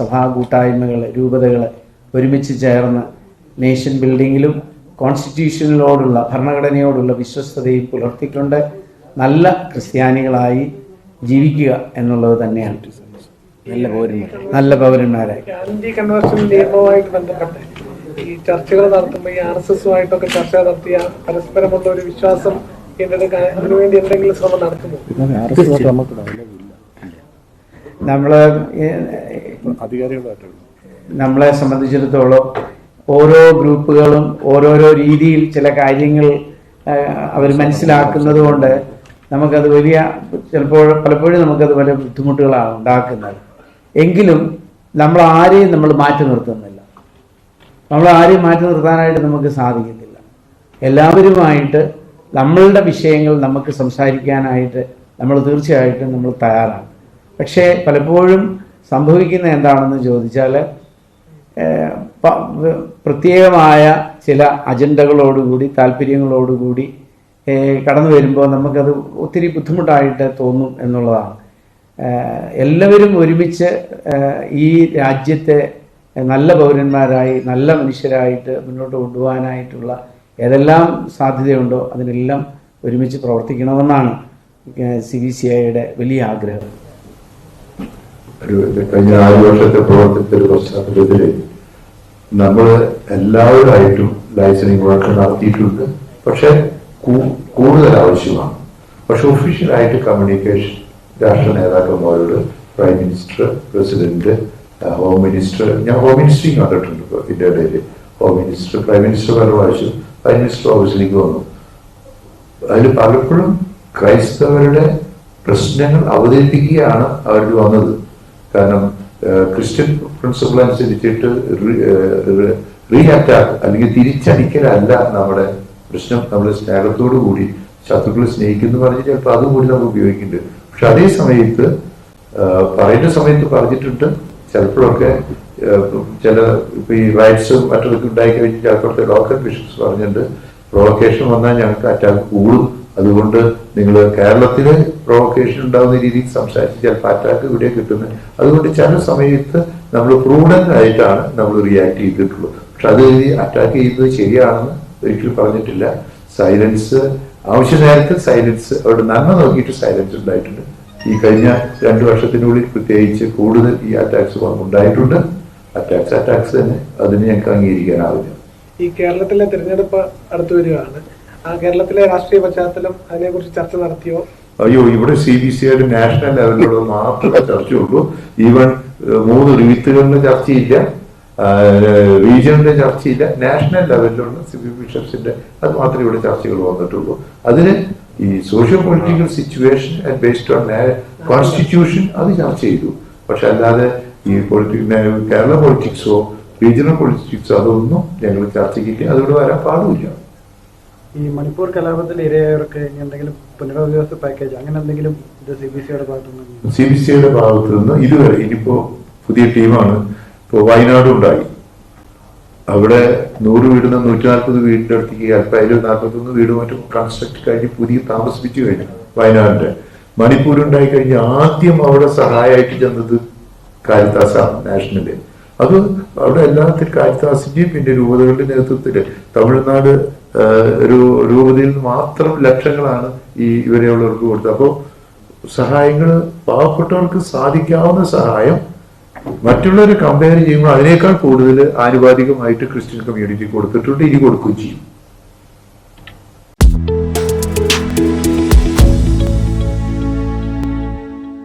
സഭാ കൂട്ടായ്മകൾ, രൂപതകൾ ഒരുമിച്ച് ചേർന്ന് നേഷൻ ബിൽഡിങ്ങിലും കോൺസ്റ്റിറ്റ്യൂഷനിലോടുള്ള, ഭരണഘടനയോടുള്ള വിശ്വസ്തതയും പുലർത്തിക്കൊണ്ട് നല്ല ക്രിസ്ത്യാനികളായി ജീവിക്കുക എന്നുള്ളത് തന്നെയാണ് നല്ല പൗരന്മാരായി. ആന്റി കൺവേർഷൻ നിയമവുമായിട്ട് ബന്ധപ്പെട്ട് ഈ ചർച്ചകൾ നടത്തുമ്പോൾ ഈ RSSുമായിട്ടൊക്കെ ചർച്ച നടത്തിയ പരസ്പരമുള്ള ഒരു വിശ്വാസം ഏറ്റെടുക്കാൻ അതിനുവേണ്ടി എന്തെങ്കിലും ശ്രമം നടത്തുമോ? നമ്മളെ സംബന്ധിച്ചിടത്തോളം ഓരോ ഗ്രൂപ്പുകളും ഓരോരോ രീതിയിൽ ചില കാര്യങ്ങൾ അവർ മനസ്സിലാക്കുന്നത് കൊണ്ട് നമുക്കത് പലപ്പോഴും നമുക്കത് വലിയ ബുദ്ധിമുട്ടുകളാണ് ഉണ്ടാക്കുന്നത്. എങ്കിലും നമ്മൾ മാറ്റി നിർത്തുന്നില്ല. ആരെയും മാറ്റി നിർത്താനായിട്ട് നമുക്ക് സാധിക്കത്തില്ല. എല്ലാവരുമായിട്ട് നമ്മളുടെ വിഷയങ്ങൾ നമുക്ക് സംസാരിക്കാനായിട്ട് തീർച്ചയായിട്ടും നമ്മൾ തയ്യാറാണ്. പക്ഷേ പലപ്പോഴും സംഭവിക്കുന്ന എന്താണെന്ന് ചോദിച്ചാൽ പ്രത്യേകമായ ചില അജണ്ടകളോടുകൂടി, താല്പര്യങ്ങളോടുകൂടി കടന്നു വരുമ്പോൾ നമുക്കത് ഒത്തിരി ബുദ്ധിമുട്ടായിട്ട് തോന്നും എന്നുള്ളതാണ്. എല്ലാവരും ഒരുമിച്ച് ഈ രാജ്യത്തെ നല്ല പൗരന്മാരായി, നല്ല മനുഷ്യരായിട്ട് മുന്നോട്ട് കൊണ്ടുപോകാനായിട്ടുള്ള ഏതെല്ലാം സാധ്യതയുണ്ടോ അതിനെല്ലാം ഒരുമിച്ച് പ്രവർത്തിക്കണമെന്നാണ് CBCIയുടെ വലിയ ആഗ്രഹം. കഴിഞ്ഞ 4 വർഷത്തെ പ്രവർത്തനത്തിന്റെ പശ്ചാത്തലത്തിൽ നമ്മൾ എല്ലാവരുമായിട്ടും ലൈസൻസിംഗ് വർക്ക് നടത്തിയിട്ടുണ്ട്. പക്ഷെ കൂടുതൽ ആവശ്യമാണ്. പക്ഷെ ഒഫീഷ്യലായിട്ട് കമ്മ്യൂണിക്കേഷൻ രാഷ്ട്ര നേതാക്കന്മാരോട്, prime minister, president, home minister, ഞാൻ ഹോം മിനിസ്റ്ററിങ് കണ്ടിട്ടുണ്ട്. ഇപ്പോൾ ഇന്ത്യയുടെ ഇടയിൽ ഹോം മിനിസ്റ്റർ, പ്രൈം മിനിസ്റ്റർ പല പ്രാവശ്യം പ്രൈം മിനിസ്റ്റർ ഓഫീസിലേക്ക് വന്നു. അതിൽ പലപ്പോഴും ക്രൈസ്തവരുടെ പ്രശ്നങ്ങൾ അവതരിപ്പിക്കുകയാണ് അവർക്ക് വന്നത്. കാരണം ക്രിസ്ത്യൻ പ്രിൻസിപ്പിൾ അനുസരിച്ചിട്ട് റീ അറ്റാക്ക് അല്ലെങ്കിൽ തിരിച്ചടിക്കലല്ല നമ്മുടെ പ്രശ്നം. നമ്മൾ സ്നേഹത്തോടു കൂടി ശത്രുക്കളെ സ്നേഹിക്കുന്നു പറഞ്ഞ് ചിലപ്പോൾ അതും കൂടി നമ്മൾ ഉപയോഗിക്കുന്നുണ്ട്. പക്ഷെ അതേ സമയത്ത് പറയുന്ന സമയത്ത് പറഞ്ഞിട്ടുണ്ട് ചിലപ്പോഴൊക്കെ ഇപ്പൊ ഈ റൈറ്റ്സും മറ്റൊക്കെ ഉണ്ടായി കഴിഞ്ഞ് ചിലപ്പോഴത്തെ ലോക്കൽ ബിഷപ്സ് പറഞ്ഞിട്ടുണ്ട് പ്രൊവക്കേഷൻ വന്നാൽ ഞങ്ങൾക്ക് അറ്റാക്ക് കൂടും, അതുകൊണ്ട് നിങ്ങൾ കേരളത്തില് പ്രൊവക്കേഷൻ ഉണ്ടാകുന്ന രീതിയിൽ സംസാരിച്ച് ചിലപ്പോൾ അറ്റാക്ക് ഇവിടെ കിട്ടുന്നത്. അതുകൊണ്ട് ചില സമയത്ത് നമ്മൾ പ്രൂഡന്റ് ആയിട്ടാണ് നമ്മൾ റിയാക്ട് ചെയ്തിട്ടുള്ളൂ. പക്ഷെ അത് അറ്റാക്ക് ചെയ്യുന്നത് ശരിയാണെന്ന് ഒരിക്കലും പറഞ്ഞിട്ടില്ല. സൈലൻസ്, ആവശ്യ നേരത്തെ സൈലൻസ്, അവരുടെ നന്മ നോക്കിയിട്ട് സൈലൻസ് ഉണ്ടായിട്ടുണ്ട്. ഈ കഴിഞ്ഞ 2 വർഷത്തിനുള്ളിൽ പ്രത്യേകിച്ച് കൂടുതൽ ഈ അറ്റാക്സ് ഉണ്ടായിട്ടുണ്ട്. അറ്റാക്സ് തന്നെ, അതിന് ഞങ്ങൾക്ക് അംഗീകരിക്കാനാവില്ല. ഈ കേരളത്തിലെ തിരഞ്ഞെടുപ്പ് അടുത്തു വരികയാണ്. ആ കേരളത്തിലെ രാഷ്ട്രീയ പശ്ചാത്തലം അതിനെക്കുറിച്ച് ചർച്ച നടത്തിയോ? അയ്യോ, ഇവിടെ CBCIയുടെ നാഷണൽ ലെവലിലുള്ള മാത്രമേ ചർച്ചയുള്ളൂ. ഈവൻ 3 റീത്തുകളിലെ ചർച്ചയില്ല, റീജിയണിന്റെ ചർച്ചയില്ല, നാഷണൽ ലെവലിലുള്ള സിവിൽ ബിഷപ്സിന്റെ അത് മാത്രമേ ഇവിടെ ചർച്ചകൾ വന്നിട്ടുള്ളൂ. അതിന് ഈ socio political situation and based on constitution അത് ചർച്ച ചെയ്തു. പക്ഷെ അല്ലാതെ ഈ കേരള പൊളിറ്റിക്സോ റീജിയണൽ പൊളിറ്റിക്സോ അതൊന്നും ഞങ്ങൾ ചർച്ചയ്ക്കില്ല, അതിവിടെ വരാൻ പാടില്ല. ഈ മണിപ്പൂർ കലാപത്തിൽ ഇരയായവർക്ക് എന്തെങ്കിലും പുനരധിവാസ പാക്കേജ് അങ്ങനെ എന്തെങ്കിലും CBCIയുടെ ഭാഗത്തു നിന്ന് ഇതുവരെ, ഇനിയിപ്പോ പുതിയ ടീമാണ്. ഇപ്പോൾ വയനാട് ഉണ്ടായി, അവിടെ 100 വീടുന്ന 140 വീടിന്റെ അടുത്തേക്ക് അല്പം 41 വീട് മറ്റും കൺസ്ട്രക്ട് കഴിഞ്ഞ് പുതിയ താമസിപ്പിച്ചു കഴിഞ്ഞു വയനാടിന്റെ. മണിപ്പൂർ ഉണ്ടായി കഴിഞ്ഞ് ആദ്യം അവിടെ സഹായമായിട്ട് ചെന്നത് കാരിത്താസാണ് നാഷണല്. അത് അവിടെ എല്ലാത്തിനും കാരിത്താസിന്റെയും പിന്നെ രൂപതകളുടെ നേതൃത്വത്തില് തമിഴ്നാട് രൂപതയിൽ മാത്രം ലക്ഷങ്ങളാണ് ഇവരെയുള്ളവർക്ക് കൊടുത്തത്. അപ്പോൾ സഹായങ്ങൾ പാവപ്പെട്ടവർക്ക് സാധിക്കാവുന്ന സഹായം മറ്റുള്ളവരെ കമ്പയർ ചെയ്യുമ്പോൾ അതിനേക്കാൾ കൂടുതൽ ആനുപാതികമായിട്ട് ക്രിസ്ത്യൻ കമ്മ്യൂണിറ്റി കൊടുത്തിട്ടുണ്ട്, ഇനി കൊടുക്കുകയും ചെയ്യും.